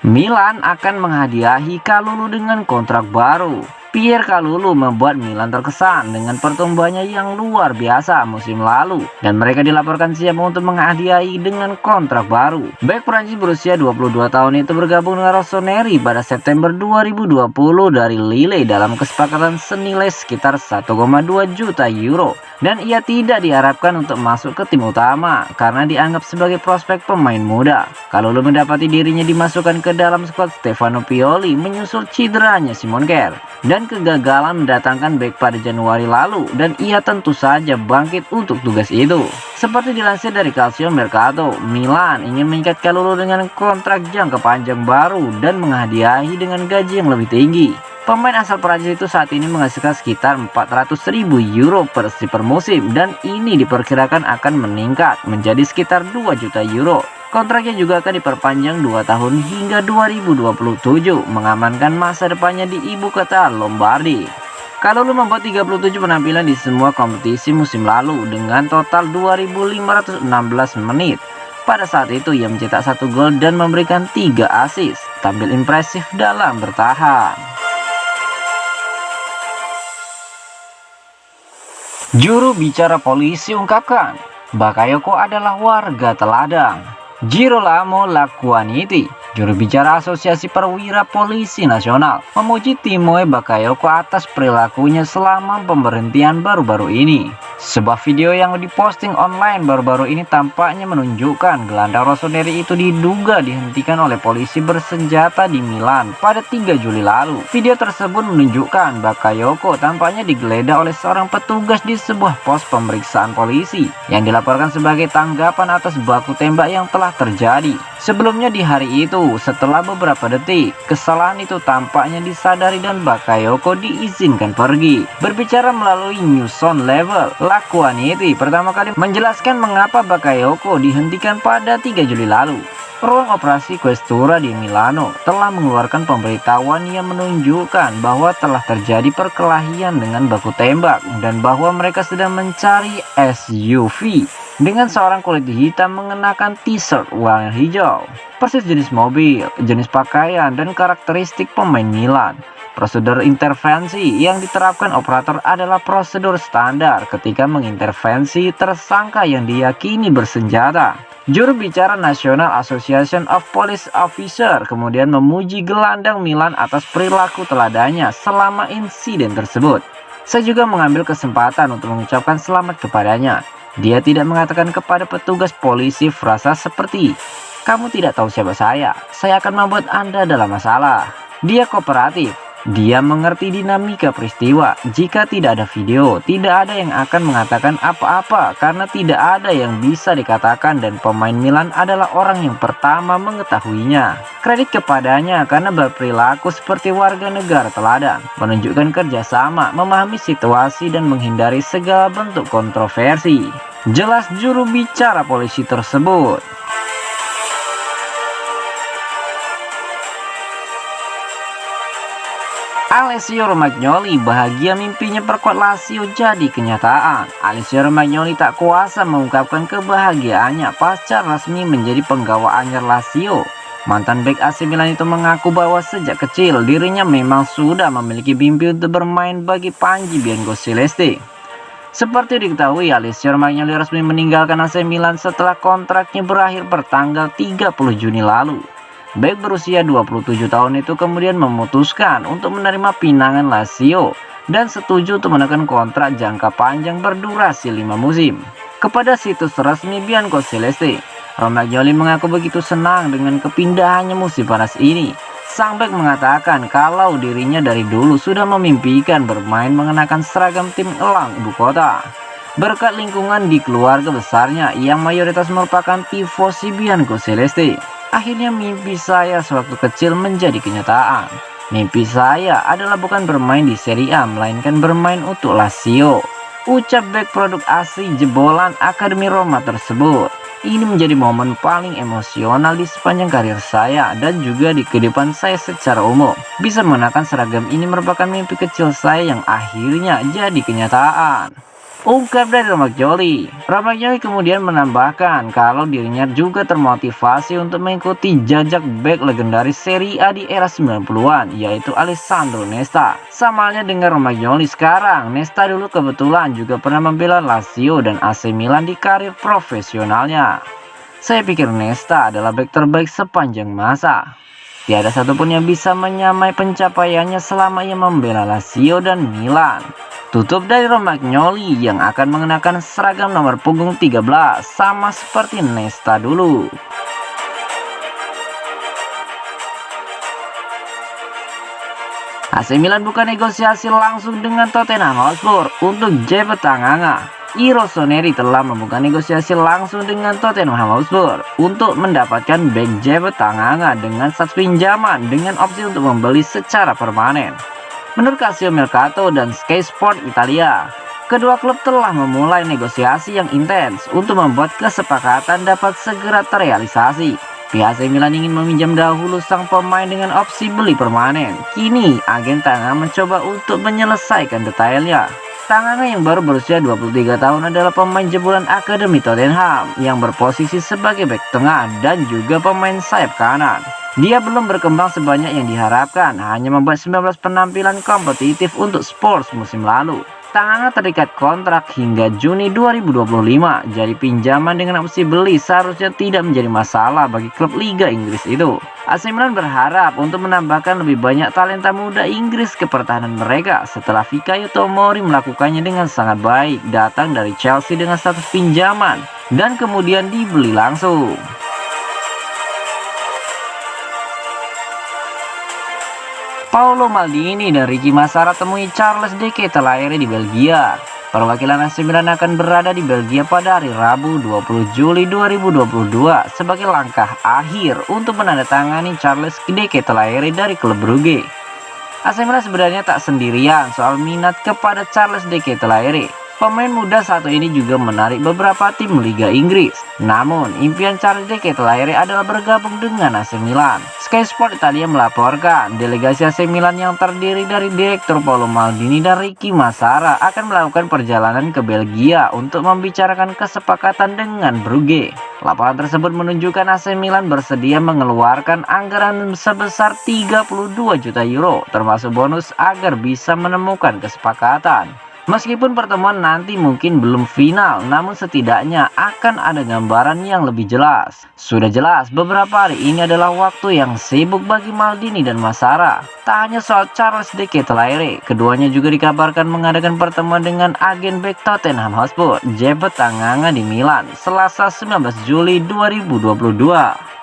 Milan akan menghadiahi Kalulu dengan kontrak baru. Pierre Kalulu membuat Milan terkesan dengan pertumbuhannya yang luar biasa musim lalu, dan mereka dilaporkan siap untuk menghadiahi dengan kontrak baru. Bek Prancis berusia 22 tahun itu bergabung dengan Rossoneri pada September 2020 dari Lille dalam kesepakatan senilai sekitar 1,2 juta euro, dan ia tidak diharapkan untuk masuk ke tim utama karena dianggap sebagai prospek pemain muda. Kalulu mendapati dirinya dimasukkan ke dalam skuad Stefano Pioli menyusul cederanya Simon Kjær dan kegagalan mendatangkan bek pada Januari lalu, dan ia tentu saja bangkit untuk tugas itu. Seperti dilansir dari Calcio Mercato, Milan ingin mengikat Kalulu dengan kontrak jangka panjang baru dan menghadiahi dengan gaji yang lebih tinggi. Pemain asal Prancis itu saat ini menghasilkan sekitar 400.000 euro per musim, dan ini diperkirakan akan meningkat menjadi sekitar 2 juta euro. Kontraknya juga akan diperpanjang 2 tahun hingga 2027, mengamankan masa depannya di ibu kota Lombardi. Kalulu membuat 37 penampilan di semua kompetisi musim lalu dengan total 2.516 menit. Pada saat itu ia mencetak 1 gol dan memberikan 3 assist, tampil impresif dalam bertahan. Juru bicara polisi ungkapkan, Bakayoko adalah warga teladan. Girolamo Lacquaniti, juru bicara Asosiasi Perwira Polisi Nasional, memuji Timoe Bakayoko atas perilakunya selama pemberhentian baru-baru ini. Sebuah video yang diposting online baru-baru ini tampaknya menunjukkan gelandang Rossoneri itu diduga dihentikan oleh polisi bersenjata di Milan pada 3 Juli lalu. Video tersebut menunjukkan Bakayoko tampaknya digeledah oleh seorang petugas di sebuah pos pemeriksaan polisi yang dilaporkan sebagai tanggapan atas baku tembak yang telah terjadi. Sebelumnya di hari itu, setelah beberapa detik, kesalahan itu tampaknya disadari dan Bakayoko diizinkan pergi. Berbicara melalui News on Level, Lacquaniti pertama kali menjelaskan mengapa Bakayoko dihentikan pada 3 Juli lalu. Ruang operasi Questura di Milano telah mengeluarkan pemberitahuan yang menunjukkan bahwa telah terjadi perkelahian dengan baku tembak dan bahwa mereka sedang mencari SUV dengan seorang kulit hitam mengenakan t-shirt warna hijau, persis jenis mobil, jenis pakaian, dan karakteristik pemain Milan. Prosedur intervensi yang diterapkan operator adalah prosedur standar ketika mengintervensi tersangka yang diyakini bersenjata. Juru bicara National Association of Police Officers kemudian memuji gelandang Milan atas perilaku teladannya selama insiden tersebut. Saya juga mengambil kesempatan untuk mengucapkan selamat kepadanya. Dia tidak mengatakan kepada petugas polisi frasa seperti, "Kamu tidak tahu siapa saya akan membuat Anda dalam masalah." Dia kooperatif. Dia mengerti dinamika peristiwa. Jika tidak ada video, tidak ada yang akan mengatakan apa-apa karena tidak ada yang bisa dikatakan, dan pemain Milan adalah orang yang pertama mengetahuinya. Kredit kepadanya karena berperilaku seperti warga negara teladan, menunjukkan kerjasama, memahami situasi, dan menghindari segala bentuk kontroversi. Jelas juru bicara polisi tersebut. Alessio Romagnoli bahagia mimpinya perkuat Lazio jadi kenyataan. Alessio Romagnoli tak kuasa mengungkapkan kebahagiaannya pasca resmi menjadi penggawa anyar Lazio. Mantan bek AC Milan itu mengaku bahwa sejak kecil dirinya memang sudah memiliki mimpi untuk bermain bagi Panji Biancoceleste. Seperti diketahui, Alessio Romagnoli resmi meninggalkan AC Milan setelah kontraknya berakhir pertanggal 30 Juni lalu. Bek berusia 27 tahun itu kemudian memutuskan untuk menerima pinangan Lazio dan setuju untuk menekan kontrak jangka panjang berdurasi 5 musim. Kepada situs resmi Biancoceleste, Romagnoli mengaku begitu senang dengan kepindahannya musim panas ini. Sang bek mengatakan kalau dirinya dari dulu sudah memimpikan bermain mengenakan seragam tim elang ibu kota. Berkat lingkungan di keluarga besarnya yang mayoritas merupakan tifosi Biancoceleste, akhirnya mimpi saya sewaktu kecil menjadi kenyataan. Mimpi saya adalah bukan bermain di Serie A, melainkan bermain untuk Lazio, ucap bek produk asli jebolan Akademi Roma tersebut. Ini menjadi momen paling emosional di sepanjang karir saya dan juga di kehidupan saya secara umum. Bisa mengenakan seragam ini merupakan mimpi kecil saya yang akhirnya jadi kenyataan, ungkap dari Romagnoli. Romagnoli kemudian menambahkan kalau dirinya juga termotivasi untuk mengikuti jejak bek legendaris Serie A di era 90-an, yaitu Alessandro Nesta. Sama halnya dengan Romagnoli sekarang, Nesta dulu kebetulan juga pernah membela Lazio dan AC Milan di karir profesionalnya. Saya pikir Nesta adalah bek terbaik sepanjang masa. Tiada satupun yang bisa menyamai pencapaiannya selama ia membela Lazio dan Milan. Tutup dari Romagnoli yang akan mengenakan seragam nomor punggung 13 sama seperti Nesta dulu. AC Milan buka negosiasi langsung dengan Tottenham Hotspur untuk Jeppe Tanganga. I Rossoneri telah membuka negosiasi langsung dengan Tottenham Hotspur untuk mendapatkan bek Jeppe Tanganga dengan status pinjaman dengan opsi untuk membeli secara permanen. Menurut Calcio Mercato dan Sky Sport Italia, kedua klub telah memulai negosiasi yang intens untuk membuat kesepakatan dapat segera terrealisasi. Pihak AC Milan ingin meminjam dahulu sang pemain dengan opsi beli permanen. Kini agen Tanganga mencoba untuk menyelesaikan detailnya. Tanganga yang baru berusia 23 tahun adalah pemain jebolan Akademi Tottenham yang berposisi sebagai bek tengah dan juga pemain sayap kanan. Dia belum berkembang sebanyak yang diharapkan, hanya membuat 19 penampilan kompetitif untuk Spurs musim lalu. Tanganga terikat kontrak hingga Juni 2025, jadi pinjaman dengan opsi beli seharusnya tidak menjadi masalah bagi klub Liga Inggris itu. AC Milan berharap untuk menambahkan lebih banyak talenta muda Inggris ke pertahanan mereka setelah Fikayo Tomori melakukannya dengan sangat baik, datang dari Chelsea dengan status pinjaman dan kemudian dibeli langsung. Paolo Maldini dan Ricky Massara temui Charles De Ketelaere di Belgia. Perwakilan AC Milan akan berada di Belgia pada hari Rabu 20 Juli 2022 sebagai langkah akhir untuk menandatangani Charles De Ketelaere dari klub Brugge. AC Milan sebenarnya tak sendirian soal minat kepada Charles De Ketelaere. Pemain muda satu ini juga menarik beberapa tim Liga Inggris. Namun, impian Charles De Ketelaere adalah bergabung dengan AC Milan. Sky Sport Italia melaporkan, delegasi AC Milan yang terdiri dari Direktur Paolo Maldini dan Ricky Massara akan melakukan perjalanan ke Belgia untuk membicarakan kesepakatan dengan Brugge. Laporan tersebut menunjukkan AC Milan bersedia mengeluarkan anggaran sebesar 32 juta euro, termasuk bonus agar bisa menemukan kesepakatan. Meskipun pertemuan nanti mungkin belum final, namun setidaknya akan ada gambaran yang lebih jelas. Sudah jelas, beberapa hari ini adalah waktu yang sibuk bagi Maldini dan Massara. Tak hanya soal Charles De Ketelaere, keduanya juga dikabarkan mengadakan pertemuan dengan agen bek Tottenham Hotspur, Jeppe Tanganga di Milan, Selasa 19 Juli 2022.